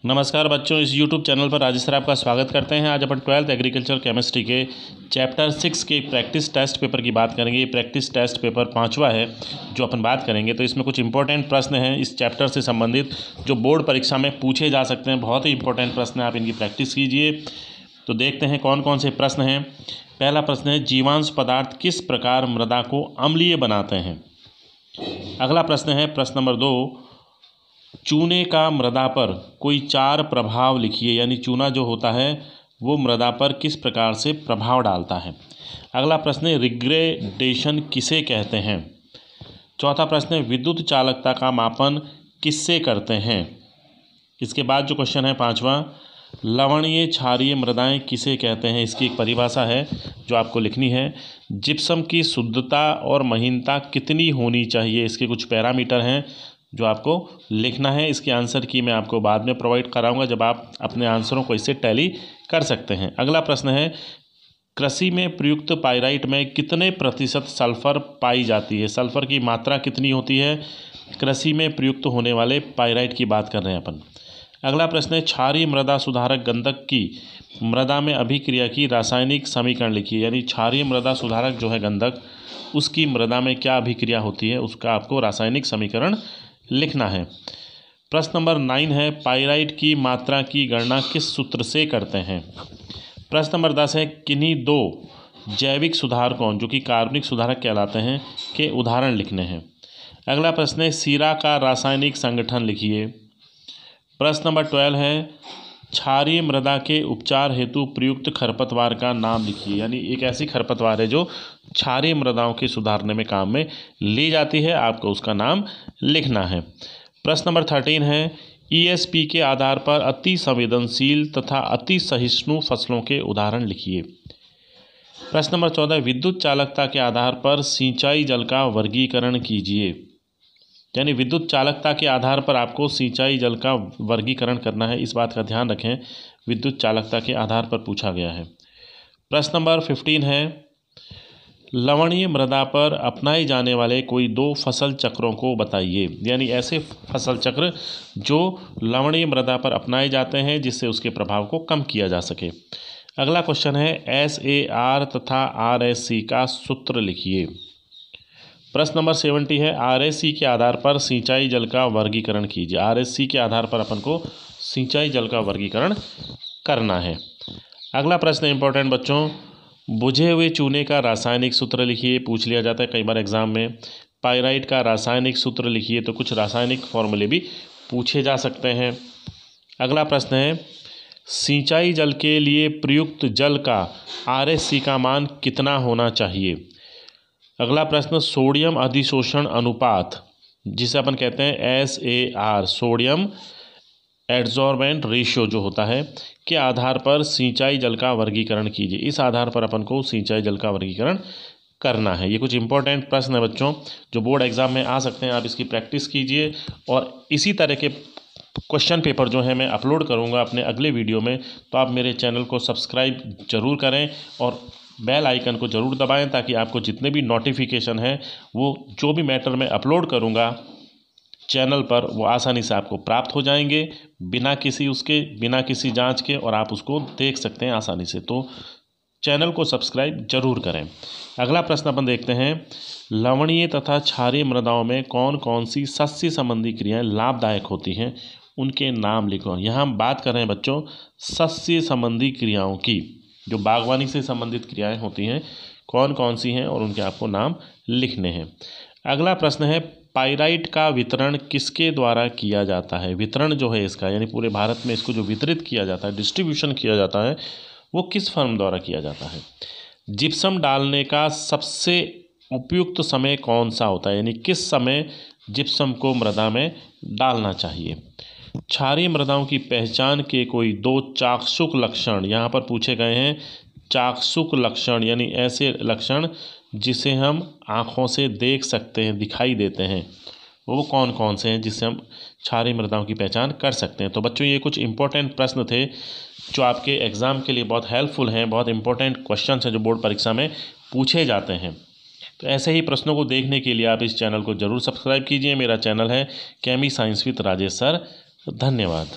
नमस्कार बच्चों, इस YouTube चैनल पर राजेश सर आपका स्वागत करते हैं। आज अपन 12th एग्रीकल्चर केमिस्ट्री के चैप्टर 6 के प्रैक्टिस टेस्ट पेपर की बात करेंगे। ये प्रैक्टिस टेस्ट पेपर 5वां है जो अपन बात करेंगे। तो इसमें कुछ इंपॉर्टेंट प्रश्न हैं इस चैप्टर से संबंधित जो बोर्ड परीक्षा में पूछे जा सकते हैं। बहुत ही इंपॉर्टेंट प्रश्न हैं, आप इनकी प्रैक्टिस कीजिए। तो देखते हैं कौन कौन से प्रश्न हैं। पहला प्रश्न है, जीवांश पदार्थ किस प्रकार मृदा को अम्लीय बनाते हैं। अगला प्रश्न है प्रश्न नंबर 2, चूने का मृदा पर कोई 4 प्रभाव लिखिए। यानी चूना जो होता है वो मृदा पर किस प्रकार से प्रभाव डालता है। अगला प्रश्न है, रिग्रेडेशन किसे कहते हैं। चौथा प्रश्न है, विद्युत चालकता का मापन किससे करते हैं। इसके बाद जो क्वेश्चन है 5वां, लवणीय क्षारीय मृदाएं किसे कहते हैं। इसकी एक परिभाषा है जो आपको लिखनी है। जिप्सम की शुद्धता और महीनता कितनी होनी चाहिए, इसके कुछ पैरामीटर हैं जो आपको लिखना है। इसके आंसर की मैं आपको बाद में प्रोवाइड कराऊंगा जब आप अपने आंसरों को इससे टैली कर सकते हैं। अगला प्रश्न है, कृषि में प्रयुक्त पाइराइट में कितने प्रतिशत सल्फर पाई जाती है। सल्फर की मात्रा कितनी होती है कृषि में प्रयुक्त होने वाले पाइराइट की बात कर रहे हैं अपन। अगला प्रश्न है, क्षारीय मृदा सुधारक गंधक की मृदा में अभिक्रिया की रासायनिक समीकरण लिखिए। यानी क्षारीय मृदा सुधारक जो है गंधक, उसकी मृदा में क्या अभिक्रिया होती है, उसका आपको रासायनिक समीकरण लिखना है। प्रश्न नंबर 9 है, पाइराइट की मात्रा की गणना किस सूत्र से करते हैं। प्रश्न नंबर 10 है, किन्हीं 2 जैविक सुधारकों जो कि कार्बनिक सुधारक कहलाते हैं के उदाहरण लिखने हैं। अगला प्रश्न है, सीरा का रासायनिक संगठन लिखिए। प्रश्न नंबर 12 है, क्षारीय मृदा के उपचार हेतु प्रयुक्त खरपतवार का नाम लिखिए। यानी एक ऐसी खरपतवार है जो क्षारीय मृदाओं के सुधारने में काम में ली जाती है, आपको उसका नाम लिखना है। प्रश्न नंबर 13 है, ESP के आधार पर अति संवेदनशील तथा अति सहिष्णु फसलों के उदाहरण लिखिए। प्रश्न नंबर 14, विद्युत चालकता के आधार पर सिंचाई जल का वर्गीकरण कीजिए। यानी विद्युत चालकता के आधार पर आपको सिंचाई जल का वर्गीकरण करना है, इस बात का ध्यान रखें। विद्युत चालकता के आधार पर पूछा गया है। प्रश्न नंबर 15 है, लवणीय मृदा पर अपनाए जाने वाले कोई 2 फसल चक्रों को बताइए। यानी ऐसे फसल चक्र जो लवणीय मृदा पर अपनाए जाते हैं जिससे उसके प्रभाव को कम किया जा सके। अगला क्वेश्चन है, SAR तथा RSC का सूत्र लिखिए। प्रश्न नंबर 70 है, RSC के आधार पर सिंचाई जल का वर्गीकरण कीजिए। RSC के आधार पर अपन को सिंचाई जल का वर्गीकरण करना है। अगला प्रश्न इंपॉर्टेंट बच्चों, बुझे हुए चूने का रासायनिक सूत्र लिखिए। पूछ लिया जाता है कई बार एग्जाम में। पाइराइट का रासायनिक सूत्र लिखिए। तो कुछ रासायनिक फॉर्मूले भी पूछे जा सकते हैं। अगला प्रश्न है, सिंचाई जल के लिए प्रयुक्त जल का RSC का मान कितना होना चाहिए। अगला प्रश्न, सोडियम अधिशोषण अनुपात जिसे अपन कहते हैं SAR, सोडियम एड्जॉर्बेंट रेशियो जो होता है, के आधार पर सिंचाई जल का वर्गीकरण कीजिए। इस आधार पर अपन को सिंचाई जल का वर्गीकरण करना है। ये कुछ इंपॉर्टेंट प्रश्न है बच्चों जो बोर्ड एग्जाम में आ सकते हैं, आप इसकी प्रैक्टिस कीजिए। और इसी तरह के क्वेश्चन पेपर जो है मैं अपलोड करूँगा अपने अगले वीडियो में, तो आप मेरे चैनल को सब्सक्राइब जरूर करें और बेल आइकन को ज़रूर दबाएं ताकि आपको जितने भी नोटिफिकेशन है वो जो भी मैटर मैं अपलोड करूँगा चैनल पर वो आसानी से आपको प्राप्त हो जाएंगे, बिना किसी जांच के, और आप उसको देख सकते हैं आसानी से। तो चैनल को सब्सक्राइब जरूर करें। अगला प्रश्न अपन देखते हैं, लवणीय तथा क्षारीय मृदाओं में कौन कौन सी सस्य संबंधी क्रियाएं लाभदायक होती हैं, उनके नाम लिखो। यहाँ हम बात कर रहे हैं बच्चों सस्य संबंधी क्रियाओं की, जो बागवानी से संबंधित क्रियाएं होती हैं कौन कौन सी हैं और उनके आपको नाम लिखने हैं। अगला प्रश्न है, पाइराइट का वितरण किसके द्वारा किया जाता है। वितरण जो है इसका, यानी पूरे भारत में इसको जो वितरित किया जाता है, डिस्ट्रीब्यूशन किया जाता है, वो किस फर्म द्वारा किया जाता है। जिप्सम डालने का सबसे उपयुक्त समय कौन सा होता है, यानी किस समय जिप्सम को मृदा में डालना चाहिए। क्षारीय मृदाओं की पहचान के कोई 2 चाक्षुक लक्षण यहाँ पर पूछे गए हैं। चाक्षुक लक्षण यानी ऐसे लक्षण जिसे हम आँखों से देख सकते हैं, दिखाई देते हैं, वो कौन कौन से हैं जिससे हम क्षारीय मृदाओं की पहचान कर सकते हैं। तो बच्चों ये कुछ इंपॉर्टेंट प्रश्न थे जो आपके एग्ज़ाम के लिए बहुत हेल्पफुल हैं, बहुत इंपॉर्टेंट क्वेश्चन हैं जो बोर्ड परीक्षा में पूछे जाते हैं। तो ऐसे ही प्रश्नों को देखने के लिए आप इस चैनल को ज़रूर सब्सक्राइब कीजिए। मेरा चैनल है केमी साइंस विद राजेश सर। धन्यवाद।